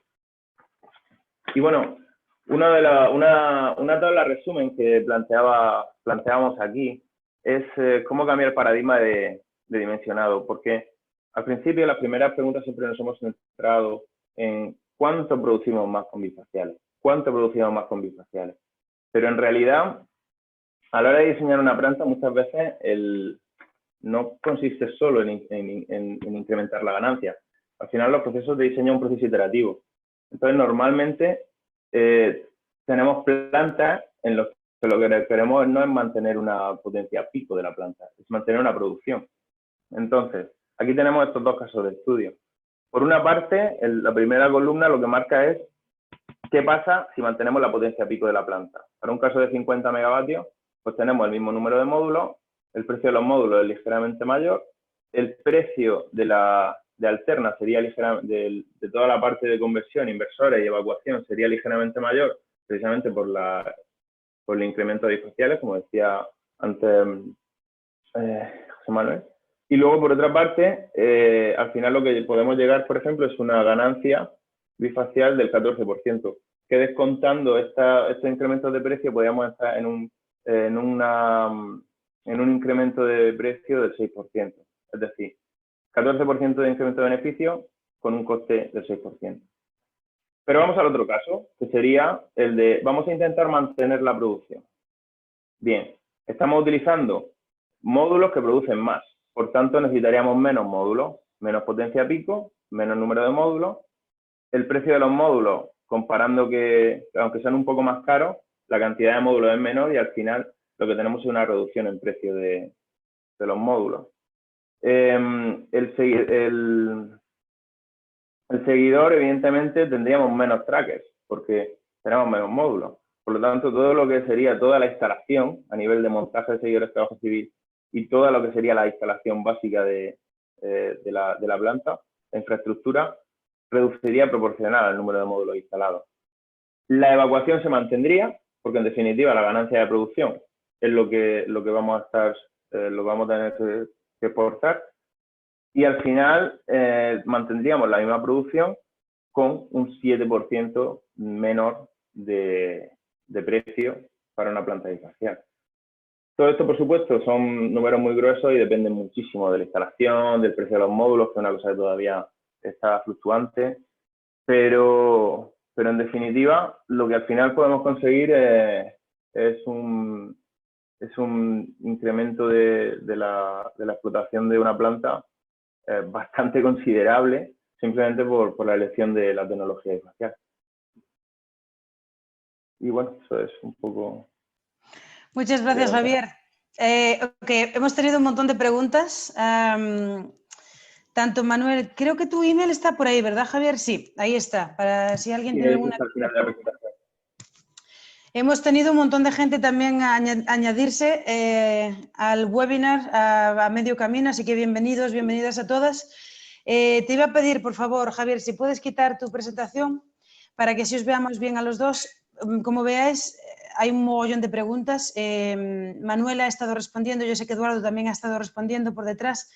Y bueno, una tabla resumen que planteábamos aquí es cómo cambiar el paradigma de dimensionado, porque al principio las primeras preguntas siempre nos hemos centrado en cuánto producimos más con bifaciales, pero en realidad a la hora de diseñar una planta muchas veces no consiste solo en incrementar la ganancia. Al final los procesos de diseño son un proceso iterativo. Entonces normalmente tenemos plantas en los que lo que queremos no es mantener una potencia pico de la planta, es mantener una producción. Entonces, aquí tenemos estos dos casos de estudio. Por una parte, la primera columna lo que marca es qué pasa si mantenemos la potencia pico de la planta. Para un caso de 50 megavatios, pues tenemos el mismo número de módulos, el precio de los módulos es ligeramente mayor, el precio de alterna sería ligeramente, de toda la parte de conversión, inversores y evacuación sería ligeramente mayor, precisamente por el incremento de bifaciales, como decía antes José Manuel. Y luego, por otra parte, al final lo que podemos llegar, por ejemplo, es una ganancia bifacial del 14%, que descontando estos incrementos de precio podríamos estar en un incremento de precio del 6%. Es decir, 14% de incremento de beneficio con un coste del 6%. Pero vamos al otro caso, que sería el de vamos a intentar mantener la producción. Bien, estamos utilizando módulos que producen más. Por tanto, necesitaríamos menos módulos, menos potencia pico, menos número de módulos. El precio de los módulos, comparando que, aunque sean un poco más caros, la cantidad de módulos es menor y al final lo que tenemos es una reducción en precio de los módulos. El seguidor, evidentemente, tendríamos menos trackers porque tenemos menos módulos. Por lo tanto, todo lo que sería toda la instalación a nivel de montaje de seguidores de trabajo civil y todo lo que sería la instalación básica de la planta, la infraestructura, reduciría proporcional al número de módulos instalados. La evacuación se mantendría, porque en definitiva la ganancia de producción es lo que vamos a tener que exportar, y al final mantendríamos la misma producción con un 7% menor de precio para una planta bifacial. Todo esto, por supuesto, son números muy gruesos y dependen muchísimo de la instalación, del precio de los módulos, que es una cosa que todavía está fluctuante, pero en definitiva lo que al final podemos conseguir es un incremento de la explotación de una planta bastante considerable, simplemente por la elección de la tecnología bifacial. Y bueno, eso es un poco... Muchas gracias, Javier. Hemos tenido un montón de preguntas. Tanto Manuel, creo que tu email está por ahí, ¿verdad, Javier? Sí, ahí está, para si alguien tiene alguna... Hemos tenido un montón de gente también a añadirse al webinar a medio camino, así que bienvenidos, bienvenidas a todas. Te iba a pedir, por favor, Javier, si puedes quitar tu presentación para que así os veamos bien a los dos. Como veáis, hay un mogollón de preguntas. Manuela ha estado respondiendo, yo sé que Eduardo también ha estado respondiendo por detrás.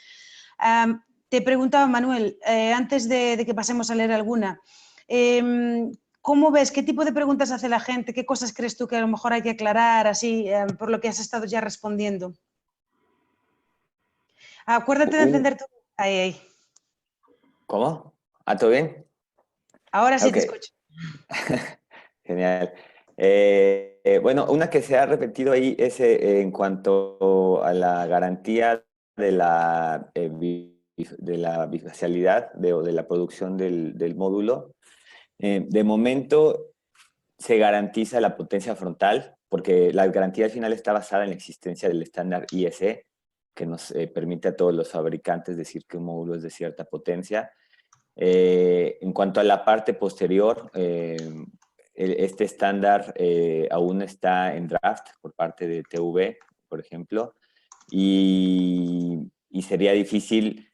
Te preguntaba, Manuel, antes de que pasemos a leer alguna, ¿cómo ves? ¿Qué tipo de preguntas hace la gente? ¿Qué cosas crees tú que a lo mejor hay que aclarar, así, por lo que has estado ya respondiendo? Acuérdate de encender tu... Ahí. ¿Cómo? ¿Ah, todo bien? Ahora sí Ok. te escucho. Genial. Bueno, una que se ha repetido ahí es en cuanto a la garantía de la bifacialidad o de la producción del módulo. De momento se garantiza la potencia frontal, porque la garantía al final está basada en la existencia del estándar ISE, que nos permite a todos los fabricantes decir que un módulo es de cierta potencia. En cuanto a la parte posterior, este estándar aún está en draft por parte de TV, por ejemplo, y sería difícil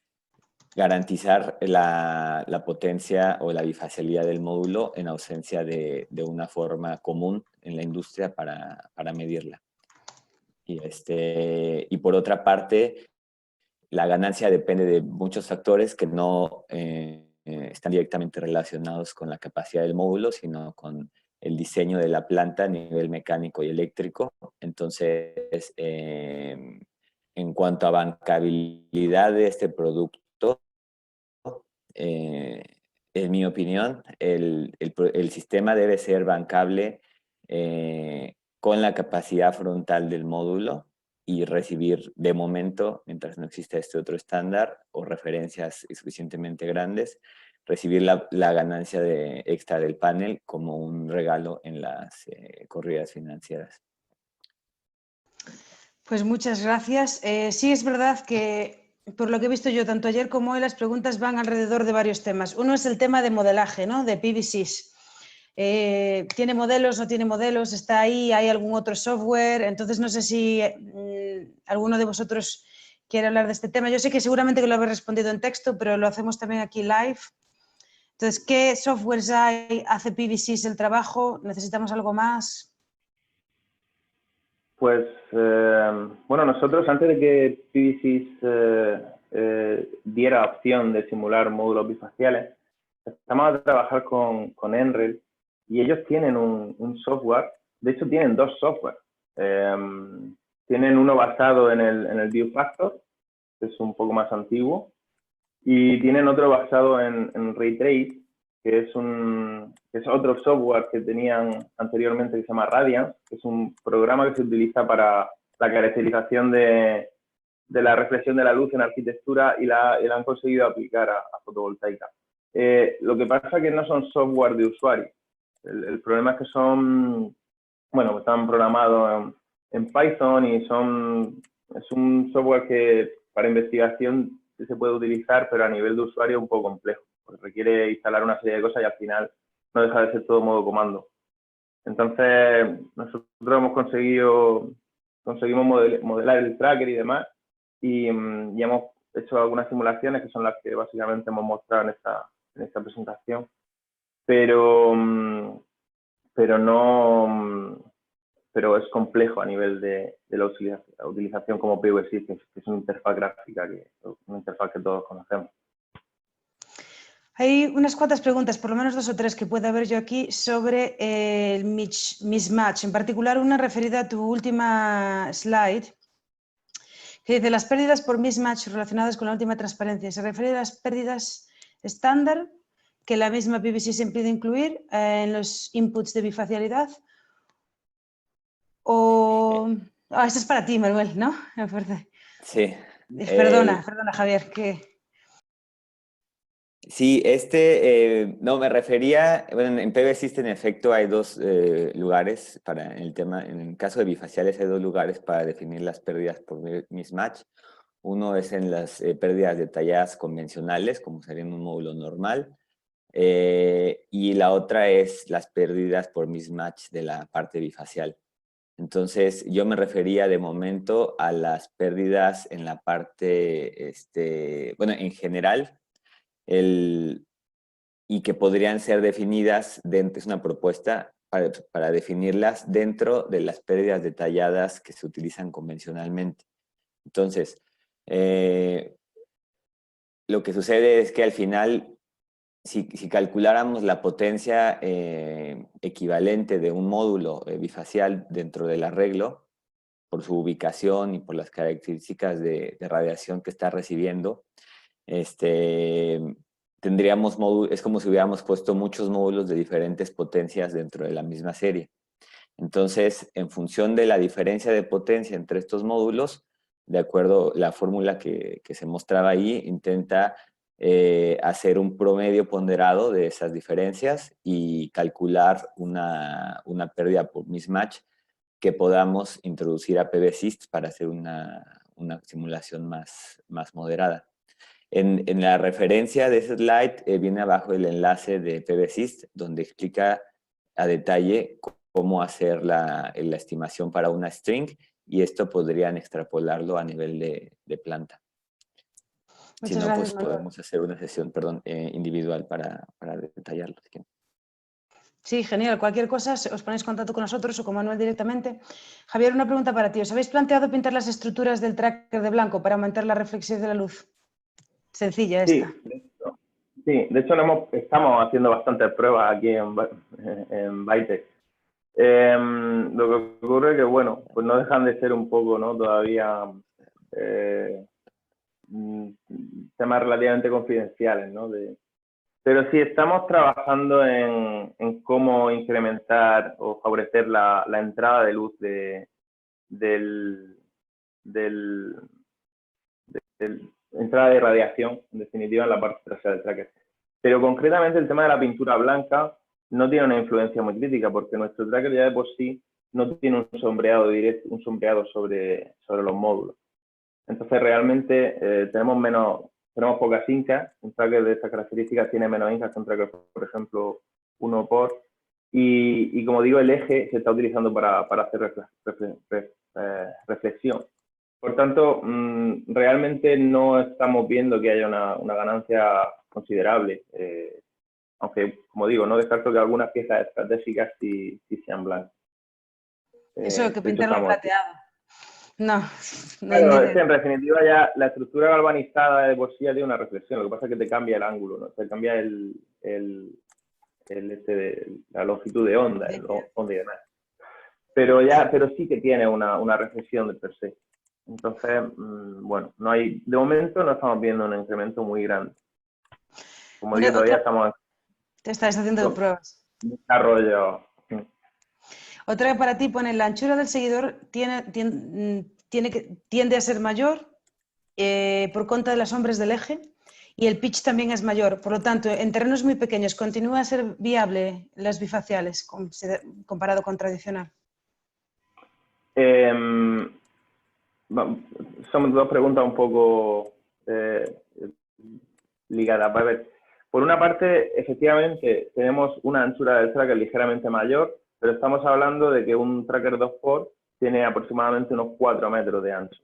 garantizar la potencia o la bifacialidad del módulo en ausencia de una forma común en la industria para medirla. Y por otra parte, la ganancia depende de muchos factores que no están directamente relacionados con la capacidad del módulo, sino con el diseño de la planta a nivel mecánico y eléctrico. Entonces, en cuanto a bancabilidad de este producto, en mi opinión, el sistema debe ser bancable con la capacidad frontal del módulo y recibir de momento, mientras no exista este otro estándar o referencias suficientemente grandes, recibir la ganancia extra del panel como un regalo en las corridas financieras. Pues muchas gracias. Sí, es verdad que, por lo que he visto yo, tanto ayer como hoy, las preguntas van alrededor de varios temas. Uno es el tema de modelaje, ¿no? De PVCs. ¿Tiene modelos, no tiene modelos? ¿Está ahí? ¿Hay algún otro software? Entonces, no sé si alguno de vosotros quiere hablar de este tema. Yo sé que seguramente que lo habéis respondido en texto, pero lo hacemos también aquí live. Entonces, ¿qué softwares hay? ¿Hace PVCs el trabajo? ¿Necesitamos algo más? Pues, bueno, nosotros antes de que PVSys diera opción de simular módulos bifaciales, empezamos a trabajar con NREL y ellos tienen un software, de hecho tienen dos softwares. Tienen uno basado en el ViewFactor, que es un poco más antiguo, y tienen otro basado en Raytrace, que es otro software que tenían anteriormente que se llama Radiance, que es un programa que se utiliza para la caracterización de la reflexión de la luz en arquitectura y la han conseguido aplicar a fotovoltaica. Lo que pasa es que no son software de usuario. El problema es que son, bueno, están programados en Python y es un software que para investigación se puede utilizar, pero a nivel de usuario es un poco complejo, porque requiere instalar una serie de cosas y al final no deja de ser todo modo comando. Entonces, nosotros conseguimos modelar el tracker y demás, y hemos hecho algunas simulaciones que son las que básicamente hemos mostrado en esta presentación, pero es complejo a nivel de la utilización como PVC, que es una interfaz gráfica, una interfaz que todos conocemos. Hay unas cuantas preguntas, por lo menos 2 o 3 que pueda haber yo aquí sobre el mismatch, en particular una referida a tu última slide, que dice las pérdidas por mismatch relacionadas con la última transparencia. ¿Se refiere a las pérdidas estándar que la misma PVC se impide incluir en los inputs de bifacialidad? O... esto es para ti, Manuel, ¿no? Sí. Perdona, Javier, que... Sí, no, me refería, bueno, en PVSys en efecto hay dos lugares para el tema, en el caso de bifaciales hay 2 lugares para definir las pérdidas por mismatch. Uno es en las pérdidas detalladas convencionales, como sería en un módulo normal, y la otra es las pérdidas por mismatch de la parte bifacial. Entonces, yo me refería de momento a las pérdidas en la parte, bueno, en general, y que podrían ser definidas, es una propuesta para definirlas dentro de las pérdidas detalladas que se utilizan convencionalmente. Entonces, lo que sucede es que al final, si calculáramos la potencia equivalente de un módulo bifacial dentro del arreglo, por su ubicación y por las características de radiación que está recibiendo, tendríamos módulos, es como si hubiéramos puesto muchos módulos de diferentes potencias dentro de la misma serie. Entonces, en función de la diferencia de potencia entre estos módulos, de acuerdo a la fórmula que se mostraba ahí, intenta hacer un promedio ponderado de esas diferencias y calcular una pérdida por mismatch que podamos introducir a PBSIST para hacer una simulación más moderada. En la referencia de ese slide viene abajo el enlace de PBSIST, donde explica a detalle cómo hacer la estimación para una string, y esto podrían extrapolarlo a nivel de planta. Si Muchas no, gracias, pues Manuel. podemos hacer una sesión, perdón, individual para detallarlo. Sí, genial. Cualquier cosa, os ponéis en contacto con nosotros o con Manuel directamente. Javier, una pregunta para ti. ¿Os habéis planteado pintar las estructuras del tracker de blanco para aumentar la reflexión de la luz? Sencilla esta. Sí, de hecho estamos haciendo bastantes pruebas aquí en Bytex. Lo que ocurre es que, bueno, pues no dejan de ser un poco, ¿no? Todavía temas relativamente confidenciales, ¿no? Pero sí estamos trabajando en cómo incrementar o favorecer la entrada de luz entrada de radiación, en definitiva, en la parte trasera del tracker. Pero concretamente el tema de la pintura blanca no tiene una influencia muy crítica, porque nuestro tracker ya de por sí no tiene un sombreado directo, un sombreado sobre los módulos. Entonces realmente tenemos pocas incas. Un tracker de estas características tiene menos incas que un tracker, por ejemplo, 1POR. Y como digo, el eje se está utilizando para hacer reflexión. Por tanto, realmente no estamos viendo que haya una ganancia considerable. Aunque, como digo, no descarto que algunas piezas estratégicas sí sean blancas. Eso hay que pintarlo plateado. No, claro, es que en definitiva ya la estructura galvanizada de por sí ya tiene una reflexión. Lo que pasa es que te cambia el ángulo, ¿no? Te cambia la longitud de onda, onda y demás. Pero sí que tiene una reflexión de per se. Entonces, bueno, de momento no estamos viendo un incremento muy grande. Como digo, todavía estamos... Te estás haciendo pruebas. Desarrollo. Otra que para ti pone: la anchura del seguidor tiende a ser mayor por cuenta de las sombras del eje, y el pitch también es mayor. Por lo tanto, en terrenos muy pequeños, ¿continúa a ser viable las bifaciales comparado con tradicional? Son dos preguntas un poco ligadas. A ver, por una parte, efectivamente, tenemos una anchura del tracker ligeramente mayor, pero estamos hablando de que un tracker 2x tiene aproximadamente unos 4 metros de ancho.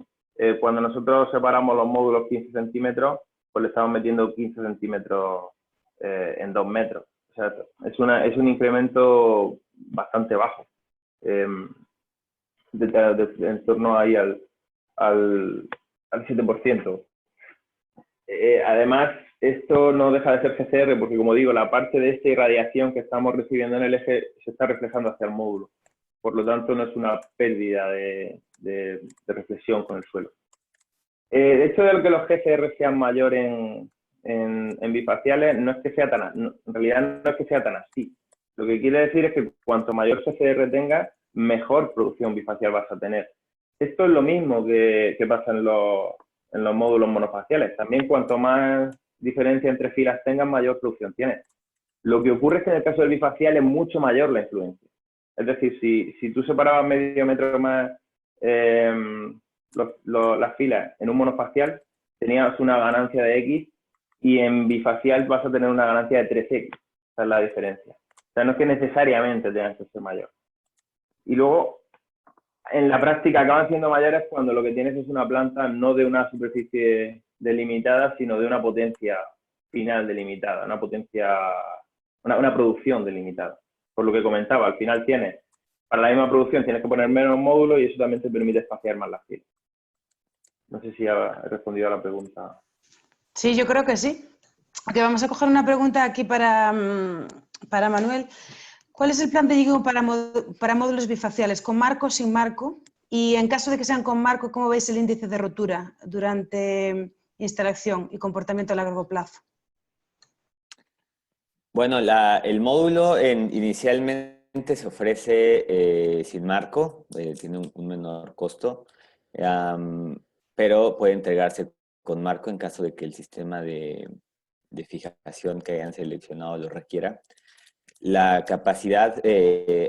Cuando nosotros separamos los módulos 15 centímetros, pues le estamos metiendo 15 centímetros en 2 metros. O sea, es un incremento bastante bajo, en torno ahí al 7%. Además, esto no deja de ser GCR, porque, como digo, la parte de esta irradiación que estamos recibiendo en el eje se está reflejando hacia el módulo. Por lo tanto, no es una pérdida de reflexión con el suelo. De hecho, de que los GCR sean mayor en bifaciales, no es que sea en realidad no es que sea tan así. Lo que quiere decir es que cuanto mayor GCR tengas, mejor producción bifacial vas a tener. Esto es lo mismo que pasa en los módulos monofaciales. También cuanto más diferencia entre filas tengas, mayor producción tienes. Lo que ocurre es que en el caso del bifacial es mucho mayor la influencia. Es decir, si tú separabas medio metro más las filas en un monofacial, tenías una ganancia de X, y en bifacial vas a tener una ganancia de 3X. Esa es la diferencia. O sea, no es que necesariamente tengan que ser mayores. Y luego, en la práctica acaban siendo mayores cuando lo que tienes es una planta no de una superficie delimitada, sino de una potencia final delimitada, una potencia, una producción delimitada. Por lo que comentaba, al final para la misma producción tienes que poner menos módulos y eso también te permite espaciar más las filas. No sé si he respondido a la pregunta. Sí, yo creo que sí. Ok, vamos a coger una pregunta aquí para Manuel. ¿Cuál es el plan de Jinko para módulos bifaciales? ¿Con marco o sin marco? Y en caso de que sean con marco, ¿cómo veis el índice de rotura durante instalación y comportamiento a largo plazo? Bueno, el módulo inicialmente se ofrece sin marco, tiene un menor costo, pero puede entregarse con marco en caso de que el sistema de fijación que hayan seleccionado lo requiera. La capacidad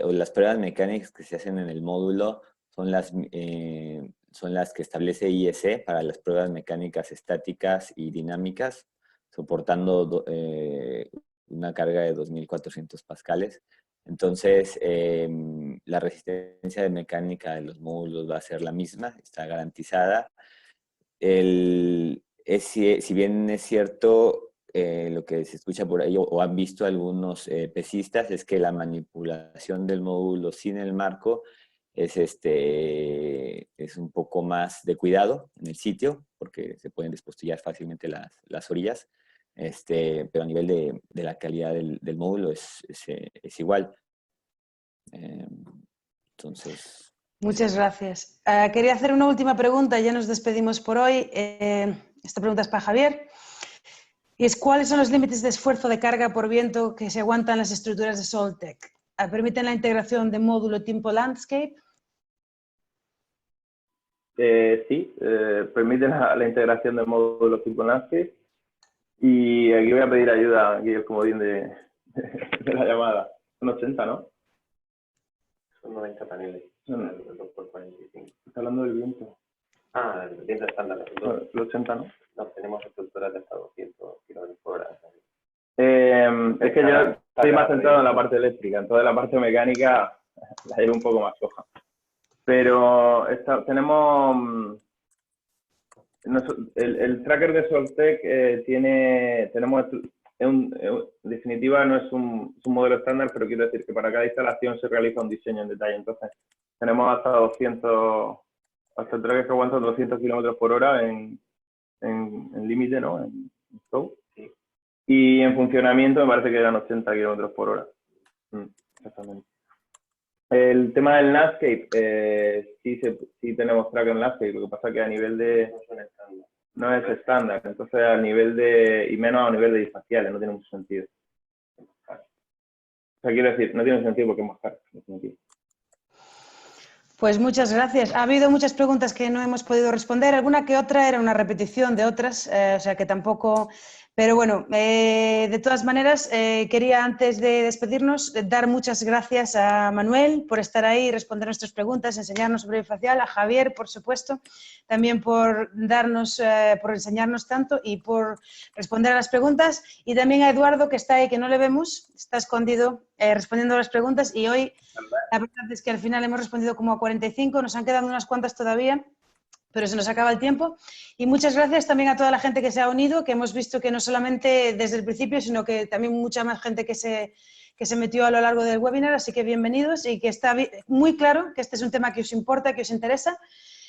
o las pruebas mecánicas que se hacen en el módulo son las que establece IEC para las pruebas mecánicas estáticas y dinámicas, soportando una carga de 2.400 pascales. Entonces, la resistencia de mecánica de los módulos va a ser la misma, está garantizada. Si bien es cierto, lo que se escucha por ahí o han visto algunos pesistas es que la manipulación del módulo sin el marco es un poco más de cuidado en el sitio, porque se pueden despostillar fácilmente las orillas, pero a nivel de la calidad del módulo es igual. Entonces... Muchas gracias. Quería hacer una última pregunta, ya nos despedimos por hoy. Esta pregunta es para Javier. Y es, ¿cuáles son los límites de esfuerzo de carga por viento que se aguantan las estructuras de Soltec? ¿Permiten la integración de módulo tipo landscape? Sí, permiten la integración de módulos tipo landscape. Y aquí voy a pedir ayuda, aquí el comodín de la llamada. Son 80, ¿no? Son 90 paneles. Son 2x45. ¿Está hablando del viento? Ah, el viento estándar. El 80, ¿no? No, tenemos estructuras de hasta 200 km por hora. Es que yo estoy más centrado en la parte eléctrica, entonces la parte mecánica la llevo un poco más coja. Pero tenemos... El tracker de Soltec en definitiva no es un modelo estándar, pero quiero decir que para cada instalación se realiza un diseño en detalle. Entonces, tenemos hasta el tracker que aguanta 200 km por hora en límite, ¿no? En stow. Sí. Y en funcionamiento me parece que eran 80 km por hora. Exactamente. El tema del landscape, sí tenemos tracker en landscape, lo que pasa es que a nivel de... No es estándar, entonces a nivel de... y menos a nivel de disfaciales, no tiene mucho sentido. O sea, quiero decir, no tiene sentido porque es más caro, en definitiva. Pues muchas gracias. Ha habido muchas preguntas que no hemos podido responder. Alguna que otra era una repetición de otras, o sea que tampoco... Pero bueno, de todas maneras, quería antes de despedirnos dar muchas gracias a Manuel por estar ahí, responder nuestras preguntas, enseñarnos sobre bifacial, a Javier, por supuesto, también por enseñarnos tanto y por responder a las preguntas, y también a Eduardo, que está ahí, que no le vemos, está escondido respondiendo a las preguntas, y hoy la verdad es que al final hemos respondido como a 45, nos han quedado unas cuantas todavía, pero se nos acaba el tiempo. Y muchas gracias también a toda la gente que se ha unido, que hemos visto que no solamente desde el principio, sino que también mucha más gente que se metió a lo largo del webinar, así que bienvenidos, y que está muy claro que este es un tema que os importa, que os interesa.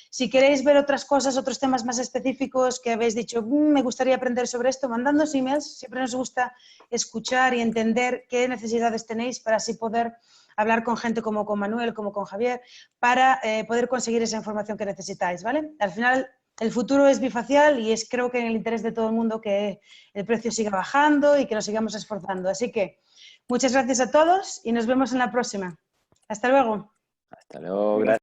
Si queréis ver otras cosas, otros temas más específicos que habéis dicho, me gustaría aprender sobre esto, mandadnos emails. Siempre nos gusta escuchar y entender qué necesidades tenéis para así poder hablar con gente como con Manuel, como con Javier, para poder conseguir esa información que necesitáis, ¿vale? Al final, el futuro es bifacial y es creo que en el interés de todo el mundo que el precio siga bajando y que nos sigamos esforzando. Así que muchas gracias a todos y nos vemos en la próxima. Hasta luego. Hasta luego, gracias.